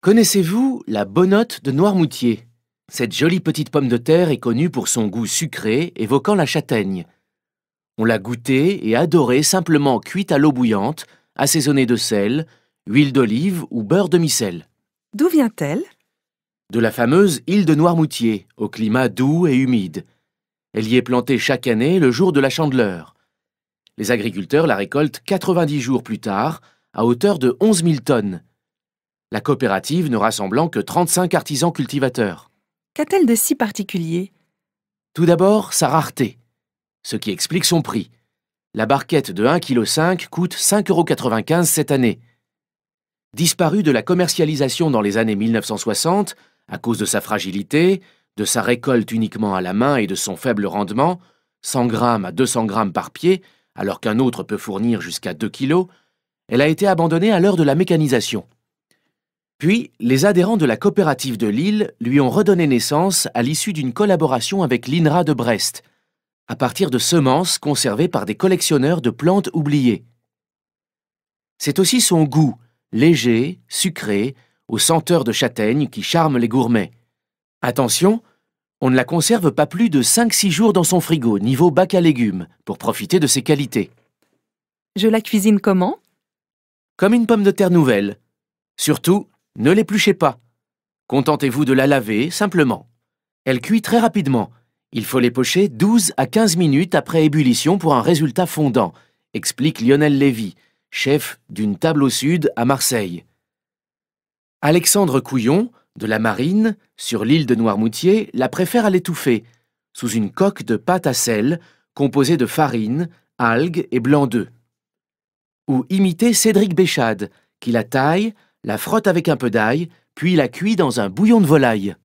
Connaissez-vous la bonotte de Noirmoutier? Cette jolie petite pomme de terre est connue pour son goût sucré évoquant la châtaigne. On l'a goûtée et adorée simplement cuite à l'eau bouillante, assaisonnée de sel, huile d'olive ou beurre de micelle. D'où vient-elle? De la fameuse île de Noirmoutier, au climat doux et humide. Elle y est plantée chaque année le jour de la Chandeleur. Les agriculteurs la récoltent 90 jours plus tard, à hauteur de 11 000 tonnes. La coopérative ne rassemblant que 35 artisans cultivateurs. Qu'a-t-elle de si particulier? Tout d'abord, sa rareté, ce qui explique son prix. La barquette de 1,5 kg coûte 5,95 € cette année. Disparue de la commercialisation dans les années 1960, à cause de sa fragilité, de sa récolte uniquement à la main et de son faible rendement, 100 grammes à 200 grammes par pied, alors qu'un autre peut fournir jusqu'à 2 kg, elle a été abandonnée à l'heure de la mécanisation. Puis, les adhérents de la coopérative de Lille lui ont redonné naissance à l'issue d'une collaboration avec l'INRA de Brest, à partir de semences conservées par des collectionneurs de plantes oubliées. C'est aussi son goût, léger, sucré, aux senteurs de châtaigne qui charment les gourmets. Attention, on ne la conserve pas plus de 5-6 jours dans son frigo, niveau bac à légumes, pour profiter de ses qualités. Je la cuisine comment? Comme une pomme de terre nouvelle. Surtout, ne l'épluchez pas. Contentez-vous de la laver, simplement. Elle cuit très rapidement. Il faut les pocher 12 à 15 minutes après ébullition pour un résultat fondant, explique Lionel Lévy, chef d'une table au sud à Marseille. Alexandre Couillon, de la Marine, sur l'île de Noirmoutier, la préfère à l'étouffer, sous une coque de pâte à sel composée de farine, algues et blanc d'œuf. Ou imiter Cédric Béchade, qui la taille, la frotte avec un peu d'ail, puis la cuit dans un bouillon de volaille.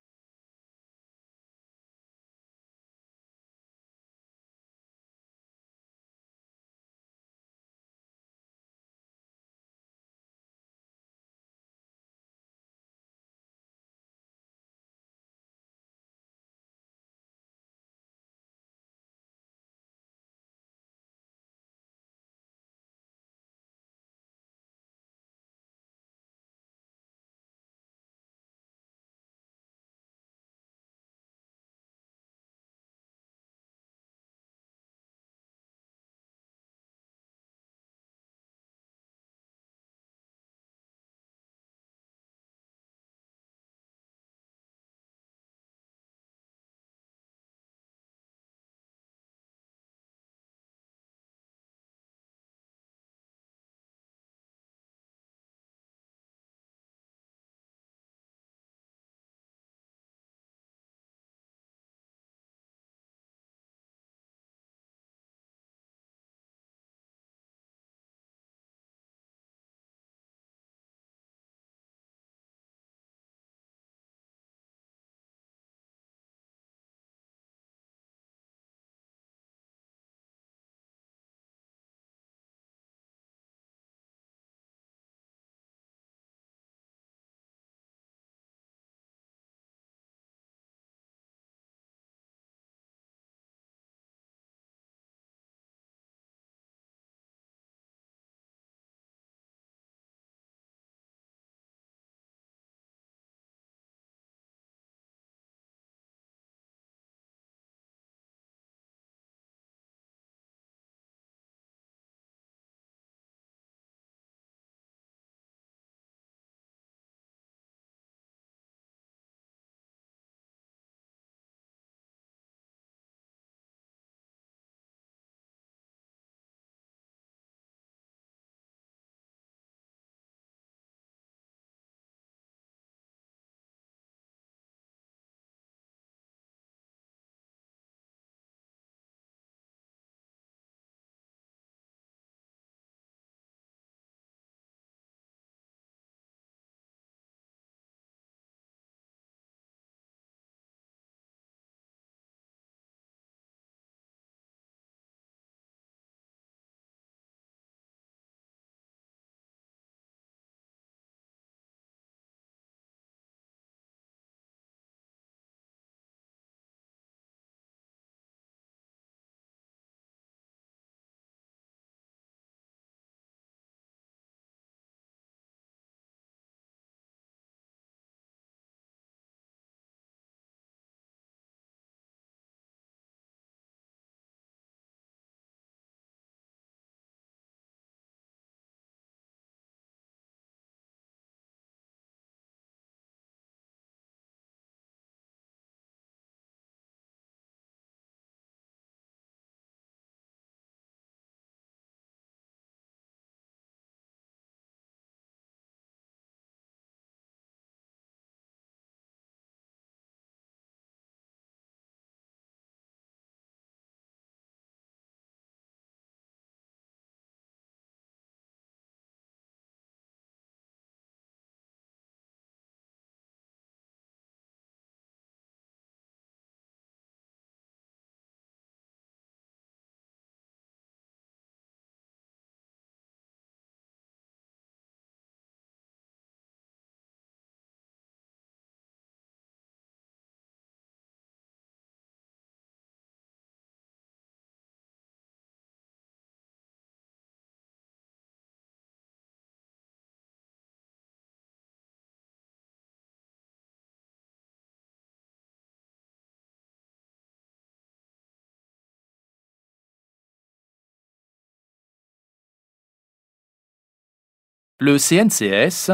Le CNCS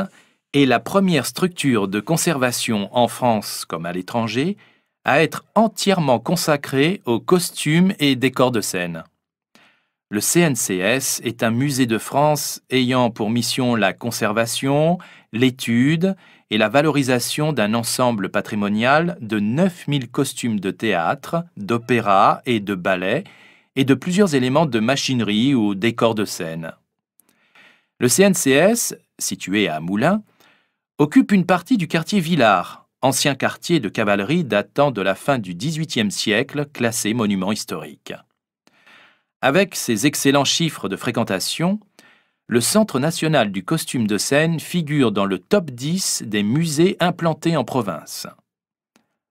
est la première structure de conservation en France comme à l'étranger à être entièrement consacrée aux costumes et décors de scène. Le CNCS est un musée de France ayant pour mission la conservation, l'étude et la valorisation d'un ensemble patrimonial de 9000 costumes de théâtre, d'opéra et de ballet et de plusieurs éléments de machinerie ou décors de scène. Le CNCS, situé à Moulins, occupe une partie du quartier Villars, ancien quartier de cavalerie datant de la fin du XVIIIe siècle, classé monument historique. Avec ses excellents chiffres de fréquentation, le Centre national du costume de scène figure dans le top 10 des musées implantés en province.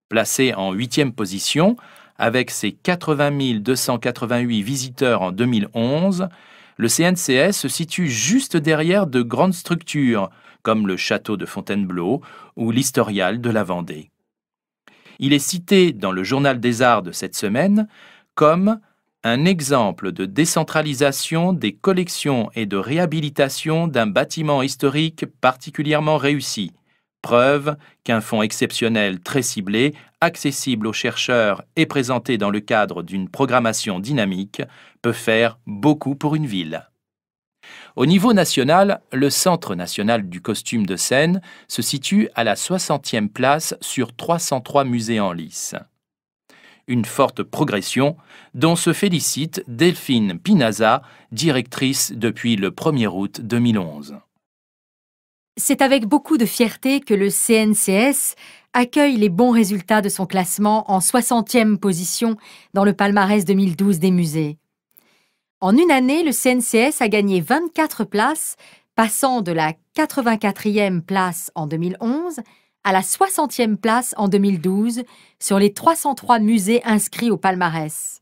Placé en 8e position, avec ses 80 288 visiteurs en 2011, le CNCS se situe juste derrière de grandes structures, comme le château de Fontainebleau ou l'Historial de la Vendée. Il est cité dans le Journal des Arts de cette semaine comme un exemple de décentralisation des collections et de réhabilitation d'un bâtiment historique particulièrement réussi, preuve qu'un fonds exceptionnel très ciblé, accessible aux chercheurs et présenté dans le cadre d'une programmation dynamique peut faire beaucoup pour une ville. Au niveau national, le Centre national du costume de scène se situe à la 60e place sur 303 musées en lice. Une forte progression dont se félicite Delphine Pinaza, directrice depuis le 1er août 2011. C'est avec beaucoup de fierté que le CNCS accueille les bons résultats de son classement en 60e position dans le palmarès 2012 des musées. En une année, le CNCS a gagné 24 places, passant de la 84e place en 2011 à la 60e place en 2012 sur les 303 musées inscrits au palmarès.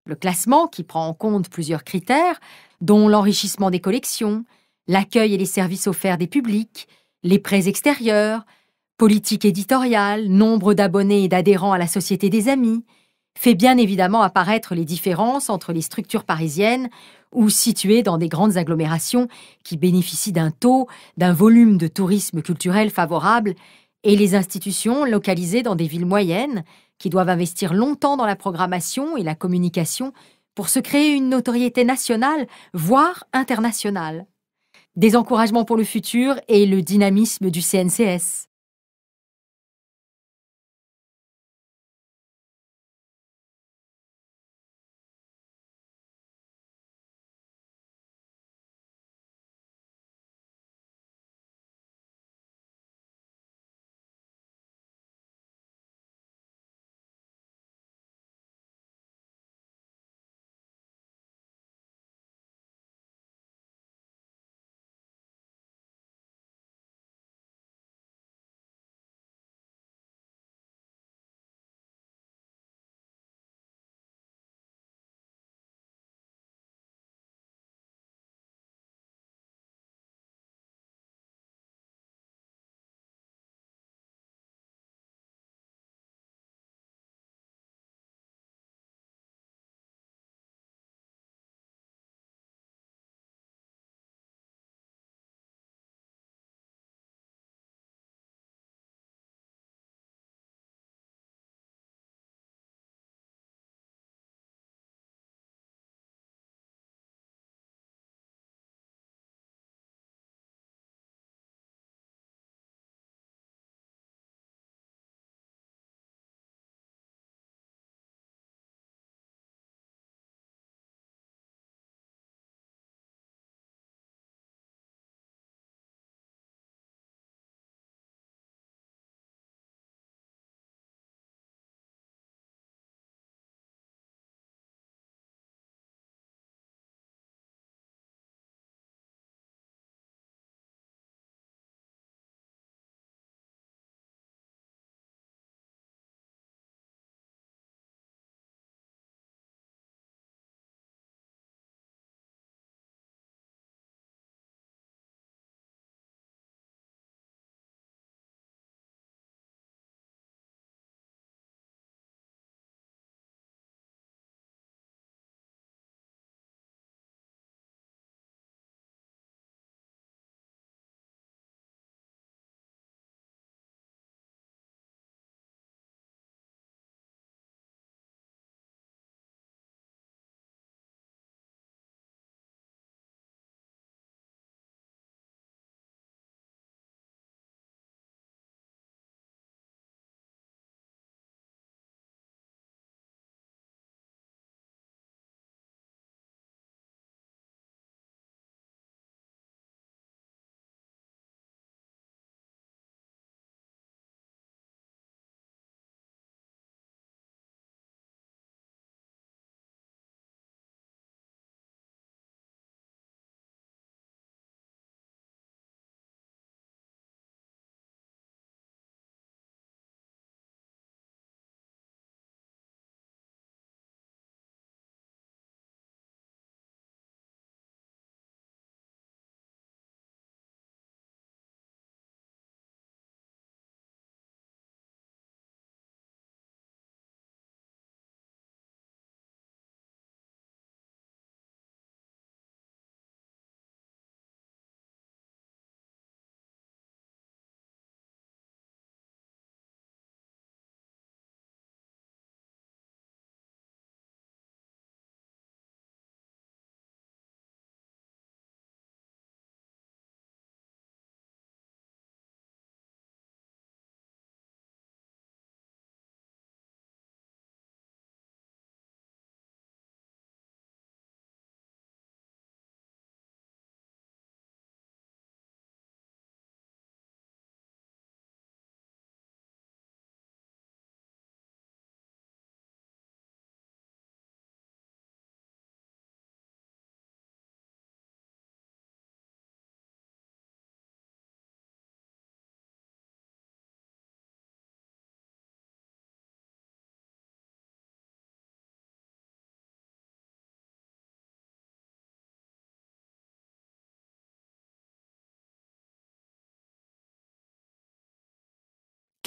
Le classement, qui prend en compte plusieurs critères, dont l'enrichissement des collections, l'accueil et les services offerts des publics, les prêts extérieurs, politique éditoriale, nombre d'abonnés et d'adhérents à la Société des Amis, fait bien évidemment apparaître les différences entre les structures parisiennes ou situées dans des grandes agglomérations qui bénéficient d'un taux, d'un volume de tourisme culturel favorable, et les institutions localisées dans des villes moyennes qui doivent investir longtemps dans la programmation et la communication pour se créer une notoriété nationale, voire internationale. Des encouragements pour le futur et le dynamisme du CNCS.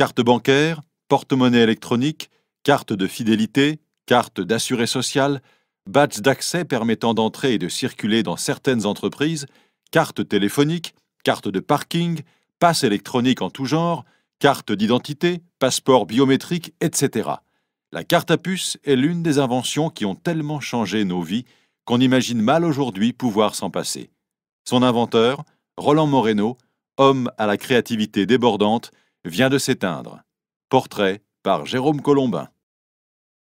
carte bancaire, porte-monnaie électronique, carte de fidélité, carte d'assuré social, badge d'accès permettant d'entrer et de circuler dans certaines entreprises, carte téléphonique, carte de parking, passe électronique en tout genre, carte d'identité, passeport biométrique, etc. La carte à puce est l'une des inventions qui ont tellement changé nos vies qu'on imagine mal aujourd'hui pouvoir s'en passer. Son inventeur, Roland Moreno, homme à la créativité débordante, vient de s'éteindre. Portrait par Jérôme Colombin.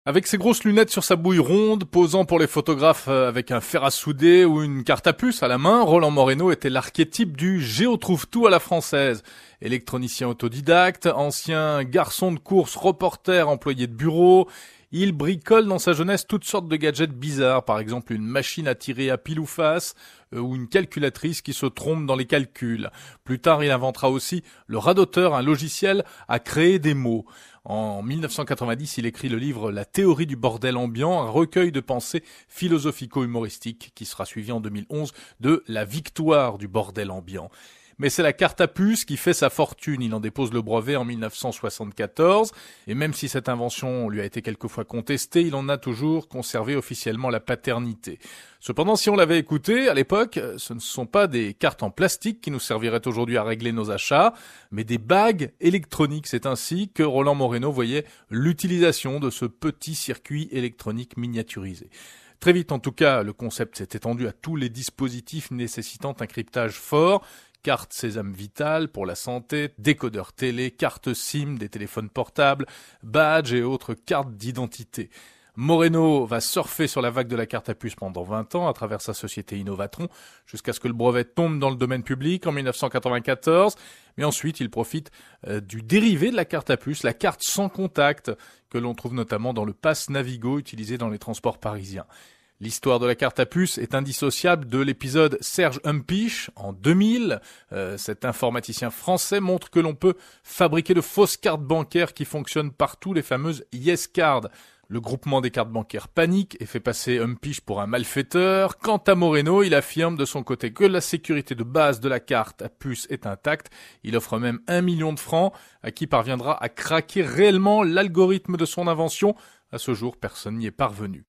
Avec ses grosses lunettes sur sa bouille ronde, posant pour les photographes avec un fer à souder ou une carte à puce à la main, Roland Moreno était l'archétype du géotrouve-tout à la française. Électronicien autodidacte, ancien garçon de course, reporter, employé de bureau, il bricole dans sa jeunesse toutes sortes de gadgets bizarres, par exemple une machine à tirer à pile ou face, ou une calculatrice qui se trompe dans les calculs. Plus tard, il inventera aussi le radoteur, un logiciel à créer des mots. En 1990, il écrit le livre La théorie du bordel ambiant, un recueil de pensées philosophico-humoristiques qui sera suivi en 2011 de La victoire du bordel ambiant. Mais c'est la carte à puce qui fait sa fortune. Il en dépose le brevet en 1974. Et même si cette invention lui a été quelquefois contestée, il en a toujours conservé officiellement la paternité. Cependant, si on l'avait écouté, à l'époque, ce ne sont pas des cartes en plastique qui nous serviraient aujourd'hui à régler nos achats, mais des bagues électroniques. C'est ainsi que Roland Moreno voyait l'utilisation de ce petit circuit électronique miniaturisé. Très vite, en tout cas, le concept s'est étendu à tous les dispositifs nécessitant un cryptage fort. Carte Sésame Vital pour la santé, décodeur télé, carte SIM des téléphones portables, badge et autres cartes d'identité. Moreno va surfer sur la vague de la carte à puce pendant 20 ans à travers sa société Innovatron, jusqu'à ce que le brevet tombe dans le domaine public en 1994. Mais ensuite, il profite du dérivé de la carte à puce, la carte sans contact, que l'on trouve notamment dans le pass Navigo utilisé dans les transports parisiens. L'histoire de la carte à puce est indissociable de l'épisode Serge Humpiche en 2000. Cet informaticien français montre que l'on peut fabriquer de fausses cartes bancaires qui fonctionnent partout, les fameuses Yes Cards. Le groupement des cartes bancaires panique et fait passer Humpiche pour un malfaiteur. Quant à Moreno, il affirme de son côté que la sécurité de base de la carte à puce est intacte. Il offre même 1 million de francs à qui parviendra à craquer réellement l'algorithme de son invention. À ce jour, personne n'y est parvenu.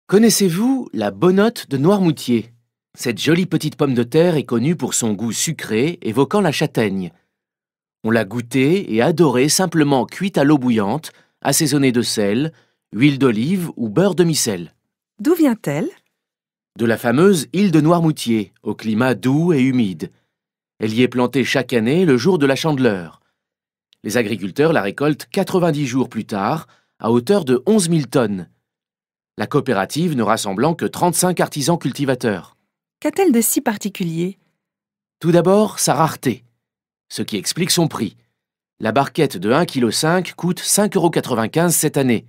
Connaissez-vous la bonnotte de Noirmoutier? Cette jolie petite pomme de terre est connue pour son goût sucré évoquant la châtaigne. On l'a goûtée et adorée simplement cuite à l'eau bouillante, assaisonnée de sel, huile d'olive ou beurre demi-sel. D'où vient-elle? De la fameuse île de Noirmoutier, au climat doux et humide. Elle y est plantée chaque année le jour de la Chandeleur. Les agriculteurs la récoltent 90 jours plus tard, à hauteur de 11 000 tonnes. La coopérative ne rassemblant que 35 artisans cultivateurs. Qu'a-t-elle de si particulier? Tout d'abord, sa rareté, ce qui explique son prix. La barquette de 1,5 kg coûte 5,95 € cette année.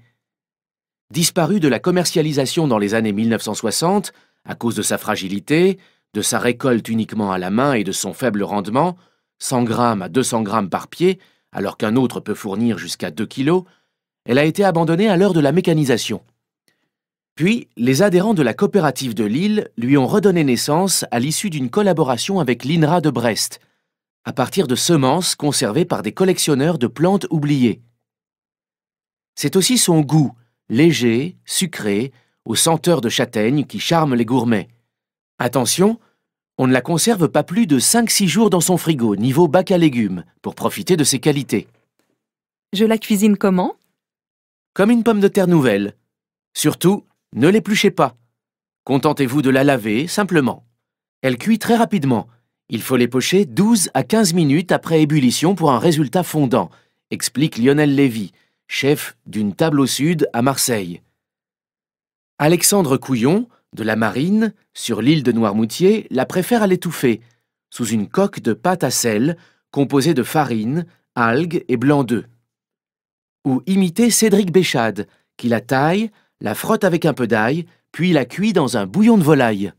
Disparue de la commercialisation dans les années 1960, à cause de sa fragilité, de sa récolte uniquement à la main et de son faible rendement, 100 grammes à 200 grammes par pied, alors qu'un autre peut fournir jusqu'à 2 kg, elle a été abandonnée à l'heure de la mécanisation. Puis, les adhérents de la coopérative de Lille lui ont redonné naissance à l'issue d'une collaboration avec l'INRA de Brest, à partir de semences conservées par des collectionneurs de plantes oubliées. C'est aussi son goût, léger, sucré, aux senteurs de châtaigne qui charment les gourmets. Attention, on ne la conserve pas plus de 5-6 jours dans son frigo, niveau bac à légumes, pour profiter de ses qualités. Je la cuisine comment? Comme une pomme de terre nouvelle. Surtout, ne l'épluchez pas. Contentez-vous de la laver, simplement. Elle cuit très rapidement. Il faut les pocher 12 à 15 minutes après ébullition pour un résultat fondant, explique Lionel Lévy, chef d'une table au sud à Marseille. Alexandre Couillon, de la Marine, sur l'île de Noirmoutier, la préfère à l'étouffer, sous une coque de pâte à sel composée de farine, algues et blanc d'œuf. Ou imiter Cédric Béchade, qui la taille, la frotte avec un peu d'ail, puis la cuit dans un bouillon de volaille.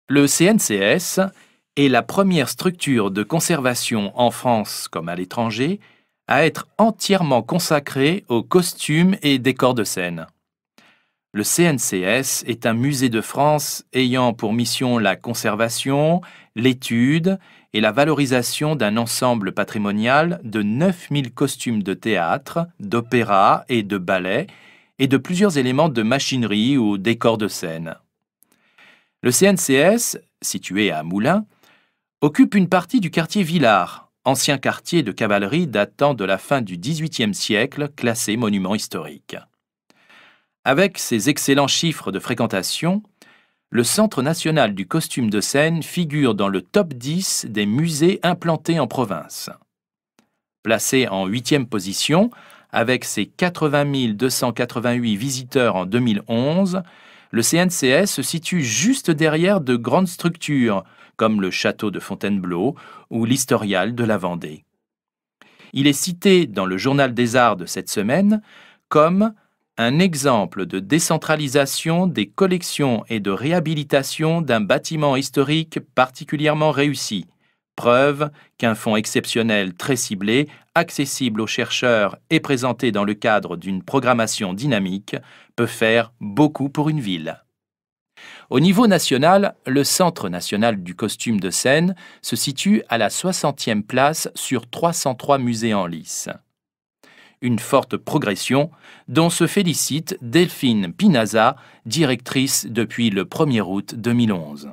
Le CNCS est la première structure de conservation en France comme à l'étranger à être entièrement consacrée aux costumes et décors de scène. Le CNCS est un musée de France ayant pour mission la conservation, l'étude et la valorisation d'un ensemble patrimonial de 9000 costumes de théâtre, d'opéra et de ballet et de plusieurs éléments de machinerie ou décors de scène. Le CNCS, situé à Moulins, occupe une partie du quartier Villars, ancien quartier de cavalerie datant de la fin du XVIIIe siècle, classé monument historique. Avec ses excellents chiffres de fréquentation, le Centre national du costume de scène figure dans le top 10 des musées implantés en province. Placé en 8e position, avec ses 80 288 visiteurs en 2011, le CNCS se situe juste derrière de grandes structures, comme le château de Fontainebleau ou l'Historial de la Vendée. Il est cité dans le Journal des Arts de cette semaine comme un exemple de décentralisation des collections et de réhabilitation d'un bâtiment historique particulièrement réussi, preuve qu'un fonds exceptionnel très ciblé, accessible aux chercheurs et présenté dans le cadre d'une programmation dynamique, peut faire beaucoup pour une ville. Au niveau national, le Centre national du costume de scène se situe à la 60e place sur 303 musées en lice. Une forte progression dont se félicite Delphine Pinaza, directrice depuis le 1er août 2011.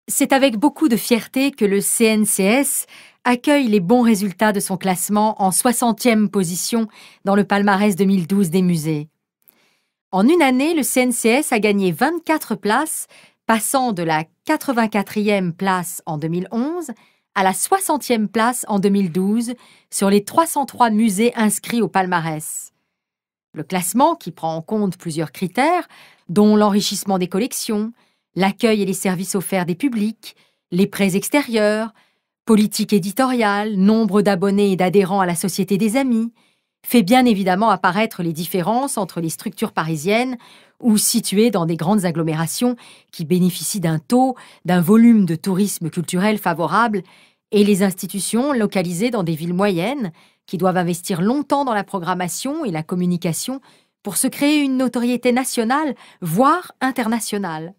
C'est avec beaucoup de fierté que le CNCS accueille les bons résultats de son classement en 60e position dans le palmarès 2012 des musées. En une année, le CNCS a gagné 24 places, passant de la 84e place en 2011 à la 60e place en 2012 sur les 303 musées inscrits au palmarès. Le classement, qui prend en compte plusieurs critères, dont l'enrichissement des collections, l'accueil et les services offerts des publics, les prêts extérieurs, politique éditoriale, nombre d'abonnés et d'adhérents à la Société des Amis, fait bien évidemment apparaître les différences entre les structures parisiennes ou situées dans des grandes agglomérations qui bénéficient d'un taux, d'un volume de tourisme culturel favorable et les institutions localisées dans des villes moyennes qui doivent investir longtemps dans la programmation et la communication pour se créer une notoriété nationale, voire internationale.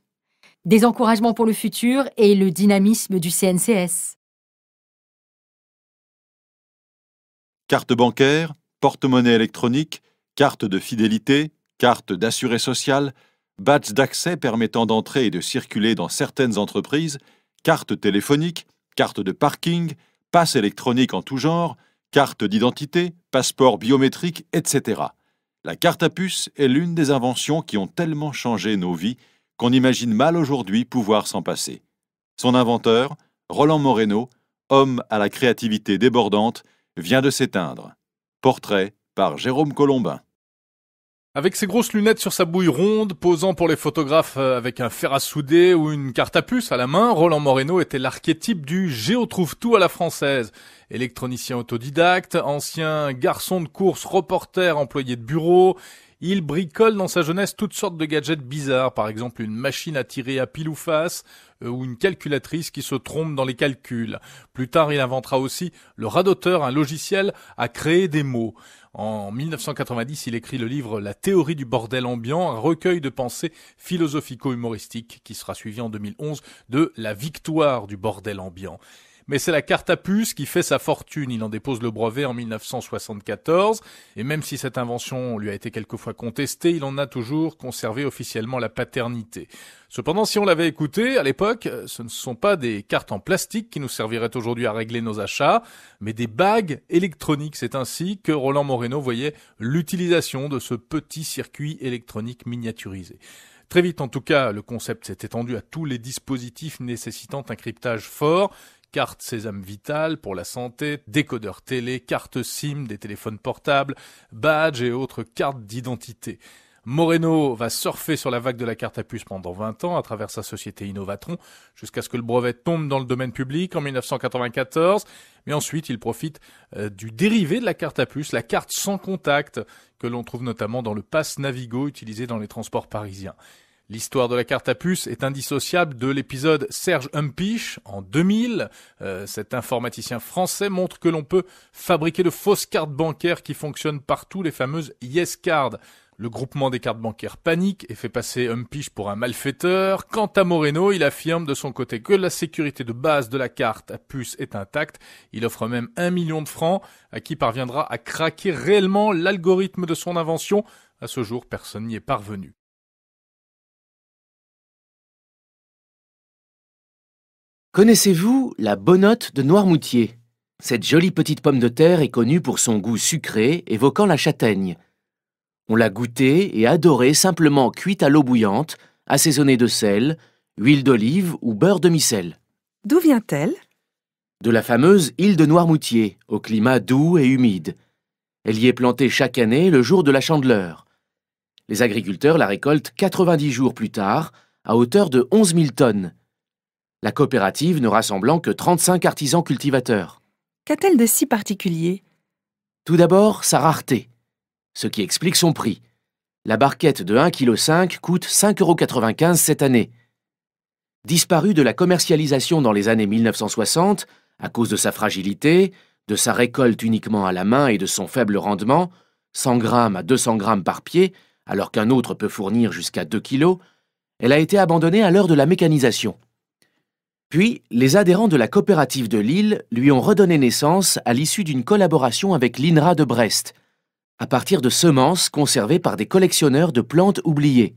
Des encouragements pour le futur et le dynamisme du CNCS. Carte bancaire, porte-monnaie électronique, carte de fidélité, carte d'assuré social, badge d'accès permettant d'entrer et de circuler dans certaines entreprises, carte téléphonique, carte de parking, passe électronique en tout genre, carte d'identité, passeport biométrique, etc. La carte à puce est l'une des inventions qui ont tellement changé nos vies qu'on imagine mal aujourd'hui pouvoir s'en passer. Son inventeur, Roland Moreno, homme à la créativité débordante, vient de s'éteindre. Portrait par Jérôme Colombin. Avec ses grosses lunettes sur sa bouille ronde, posant pour les photographes avec un fer à souder ou une carte à puce à la main, Roland Moreno était l'archétype du géotrouve-tout à la française. Électronicien autodidacte, ancien garçon de course, reporter, employé de bureau, il bricole dans sa jeunesse toutes sortes de gadgets bizarres, par exemple une machine à tirer à pile ou face, ou une calculatrice qui se trompe dans les calculs. Plus tard, il inventera aussi le radoteur, un logiciel à créer des mots. En 1990, il écrit le livre La théorie du bordel ambiant, un recueil de pensées philosophico-humoristiques qui sera suivi en 2011 de La victoire du bordel ambiant. Mais c'est la carte à puce qui fait sa fortune. Il en dépose le brevet en 1974, et même si cette invention lui a été quelquefois contestée, il en a toujours conservé officiellement la paternité. Cependant, si on l'avait écouté, à l'époque, ce ne sont pas des cartes en plastique qui nous serviraient aujourd'hui à régler nos achats, mais des bagues électroniques. C'est ainsi que Roland Moreno voyait l'utilisation de ce petit circuit électronique miniaturisé. Très vite, en tout cas, le concept s'est étendu à tous les dispositifs nécessitant un cryptage fort, carte Sésame Vital pour la santé, décodeur télé, carte SIM des téléphones portables, badge et autres cartes d'identité. Moreno va surfer sur la vague de la carte à puce pendant 20 ans à travers sa société Innovatron, jusqu'à ce que le brevet tombe dans le domaine public en 1994. Mais ensuite, il profite du dérivé de la carte à puce, la carte sans contact, que l'on trouve notamment dans le pass Navigo utilisé dans les transports parisiens. L'histoire de la carte à puce est indissociable de l'épisode Serge Humpiche en 2000. Cet informaticien français montre que l'on peut fabriquer de fausses cartes bancaires qui fonctionnent partout, les fameuses Yes Cards. Le groupement des cartes bancaires panique et fait passer Humpiche pour un malfaiteur. Quant à Moreno, il affirme de son côté que la sécurité de base de la carte à puce est intacte. Il offre même 1 million de francs à qui parviendra à craquer réellement l'algorithme de son invention. À ce jour, personne n'y est parvenu. Connaissez-vous la bonotte de Noirmoutier? Cette jolie petite pomme de terre est connue pour son goût sucré, évoquant la châtaigne. On l'a goûtée et adorée simplement cuite à l'eau bouillante, assaisonnée de sel, huile d'olive ou beurre de micelle. D'où vient-elle? De la fameuse île de Noirmoutier, au climat doux et humide. Elle y est plantée chaque année le jour de la Chandeleur. Les agriculteurs la récoltent 90 jours plus tard, à hauteur de 11 000 tonnes. La coopérative ne rassemblant que 35 artisans cultivateurs. Qu'a-t-elle de si particulier? Tout d'abord, sa rareté, ce qui explique son prix. La barquette de 1,5 kg coûte 5,95 € cette année. Disparue de la commercialisation dans les années 1960, à cause de sa fragilité, de sa récolte uniquement à la main et de son faible rendement, 100 grammes à 200 grammes par pied, alors qu'un autre peut fournir jusqu'à 2 kg, elle a été abandonnée à l'heure de la mécanisation. Puis, les adhérents de la coopérative de Lille lui ont redonné naissance à l'issue d'une collaboration avec l'INRA de Brest, à partir de semences conservées par des collectionneurs de plantes oubliées.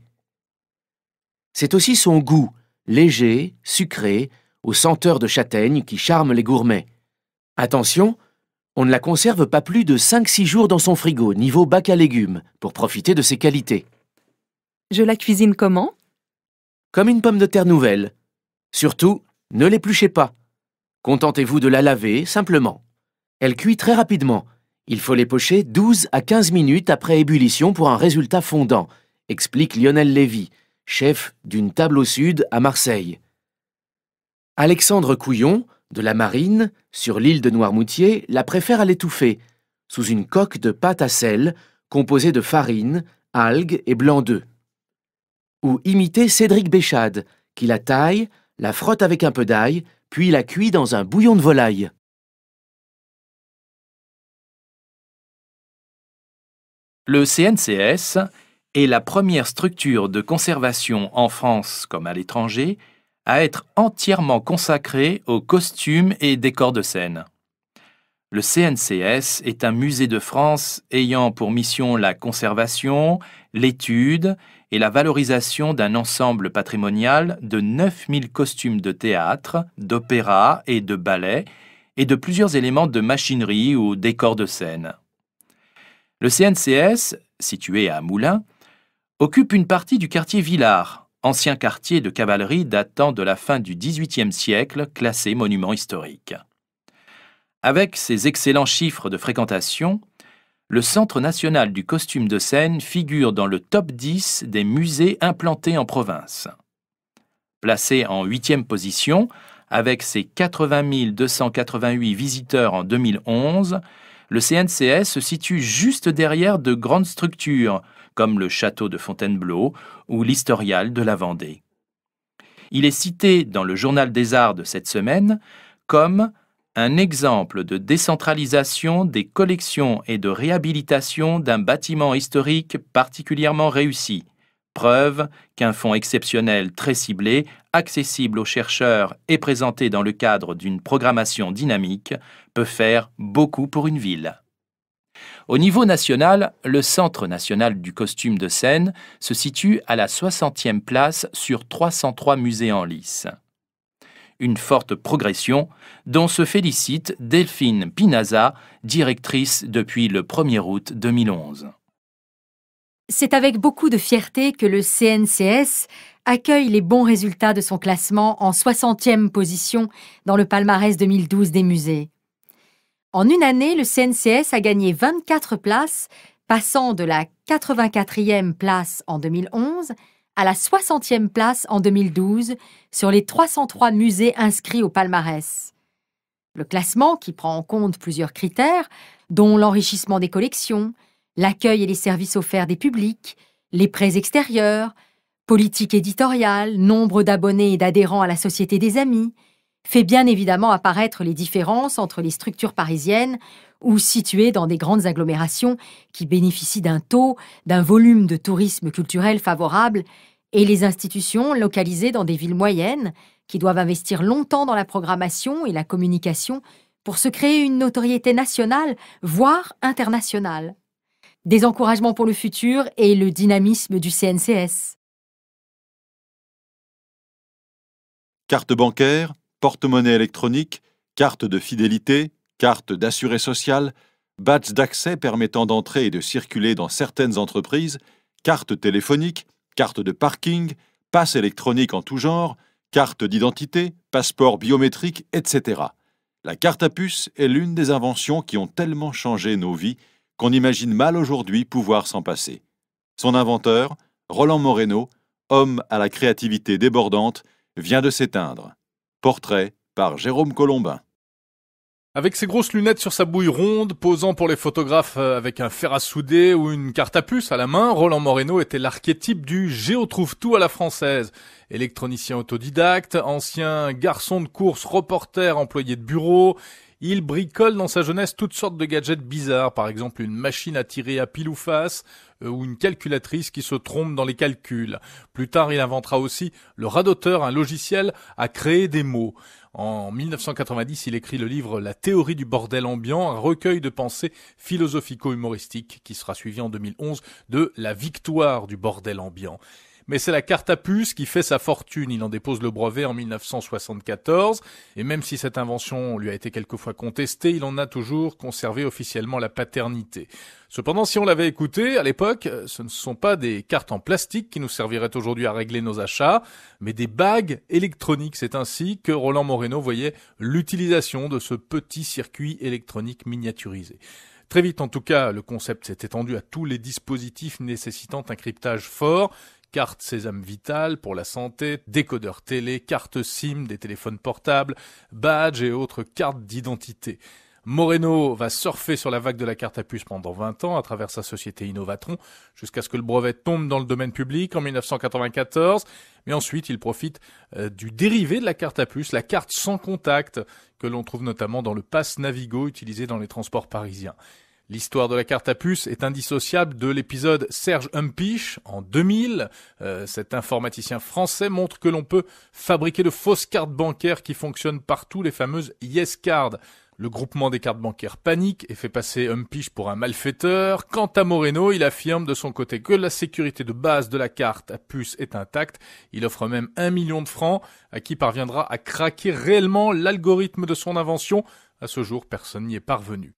C'est aussi son goût, léger, sucré, aux senteurs de châtaigne qui charment les gourmets. Attention, on ne la conserve pas plus de 5-6 jours dans son frigo, niveau bac à légumes, pour profiter de ses qualités. Je la cuisine comment? Comme une pomme de terre nouvelle. Surtout, ne l'épluchez pas. Contentez-vous de la laver, simplement. Elle cuit très rapidement. Il faut les pocher 12 à 15 minutes après ébullition pour un résultat fondant, explique Lionel Lévy, chef d'une table au sud à Marseille. Alexandre Couillon, de la Marine, sur l'île de Noirmoutier, la préfère à l'étouffer, sous une coque de pâte à sel composée de farine, algues et blanc d'œuf. Ou imiter Cédric Béchade, qui la taille, la frotte avec un peu d'ail, puis la cuit dans un bouillon de volaille. Le CNCS est la première structure de conservation en France comme à l'étranger à être entièrement consacrée aux costumes et décors de scène. Le CNCS est un musée de France ayant pour mission la conservation, l'étude et la valorisation d'un ensemble patrimonial de 9000 costumes de théâtre, d'opéra et de ballet et de plusieurs éléments de machinerie ou décors de scène. Le CNCS, situé à Moulins, occupe une partie du quartier Villars, ancien quartier de cavalerie datant de la fin du XVIIIe siècle, classé monument historique. Avec ses excellents chiffres de fréquentation, le Centre national du costume de scène figure dans le top 10 des musées implantés en province. Placé en 8e position, avec ses 80 288 visiteurs en 2011, le CNCS se situe juste derrière de grandes structures, comme le château de Fontainebleau ou l'Historial de la Vendée. Il est cité dans le Journal des Arts de cette semaine comme un exemple de décentralisation des collections et de réhabilitation d'un bâtiment historique particulièrement réussi, preuve qu'un fonds exceptionnel très ciblé, accessible aux chercheurs et présenté dans le cadre d'une programmation dynamique, peut faire beaucoup pour une ville. Au niveau national, le Centre national du costume de scène se situe à la 60e place sur 303 musées en lice. Une forte progression dont se félicite Delphine Pinaza, directrice depuis le 1er août 2011. C'est avec beaucoup de fierté que le CNCS accueille les bons résultats de son classement en 60e position dans le palmarès 2012 des musées. En une année, le CNCS a gagné 24 places, passant de la 84e place en 2011 à la 60e place en 2012 sur les 303 musées inscrits au palmarès. Le classement, qui prend en compte plusieurs critères, dont l'enrichissement des collections, l'accueil et les services offerts des publics, les prêts extérieurs, politique éditoriale, nombre d'abonnés et d'adhérents à la Société des Amis, fait bien évidemment apparaître les différences entre les structures parisiennes ou situées dans des grandes agglomérations qui bénéficient d'un volume de tourisme culturel favorable et les institutions localisées dans des villes moyennes qui doivent investir longtemps dans la programmation et la communication pour se créer une notoriété nationale, voire internationale. Des encouragements pour le futur et le dynamisme du CNCS. Carte bancaire, porte-monnaie électronique, carte de fidélité, carte d'assuré social, badge d'accès permettant d'entrer et de circuler dans certaines entreprises, carte téléphonique, carte de parking, passe électronique en tout genre, carte d'identité, passeport biométrique, etc. La carte à puce est l'une des inventions qui ont tellement changé nos vies qu'on imagine mal aujourd'hui pouvoir s'en passer. Son inventeur, Roland Moreno, homme à la créativité débordante, vient de s'éteindre. Portrait par Jérôme Colombin. Avec ses grosses lunettes sur sa bouille ronde, posant pour les photographes avec un fer à souder ou une carte à puce à la main, Roland Moreno était l'archétype du géotrouve-tout à la française. Électronicien autodidacte, ancien garçon de course, reporter, employé de bureau, il bricole dans sa jeunesse toutes sortes de gadgets bizarres, par exemple une machine à tirer à pile ou face ou une calculatrice qui se trompe dans les calculs. Plus tard, il inventera aussi le radoteur, un logiciel à créer des mots. En 1990, il écrit le livre La théorie du bordel ambiant, un recueil de pensées philosophico-humoristiques qui sera suivi en 2011 de La victoire du bordel ambiant. Mais c'est la carte à puce qui fait sa fortune. Il en dépose le brevet en 1974. Et même si cette invention lui a été quelquefois contestée, il en a toujours conservé officiellement la paternité. Cependant, si on l'avait écouté, à l'époque, ce ne sont pas des cartes en plastique qui nous serviraient aujourd'hui à régler nos achats, mais des bagues électroniques. C'est ainsi que Roland Moreno voyait l'utilisation de ce petit circuit électronique miniaturisé. Très vite, en tout cas, le concept s'est étendu à tous les dispositifs nécessitant un cryptage fort. Carte Sésame Vital pour la santé, décodeur télé, carte SIM des téléphones portables, badge et autres cartes d'identité. Moreno va surfer sur la vague de la carte à puce pendant 20 ans à travers sa société Innovatron, jusqu'à ce que le brevet tombe dans le domaine public en 1994. Mais ensuite, il profite du dérivé de la carte à puce, la carte sans contact, que l'on trouve notamment dans le pass Navigo utilisé dans les transports parisiens. L'histoire de la carte à puce est indissociable de l'épisode Serge Humpich en 2000. Cet informaticien français montre que l'on peut fabriquer de fausses cartes bancaires qui fonctionnent partout, les fameuses Yes Cards. Le groupement des cartes bancaires panique et fait passer Humpiche pour un malfaiteur. Quant à Moreno, il affirme de son côté que la sécurité de base de la carte à puce est intacte. Il offre même 1 million de francs à qui parviendra à craquer réellement l'algorithme de son invention. À ce jour, personne n'y est parvenu.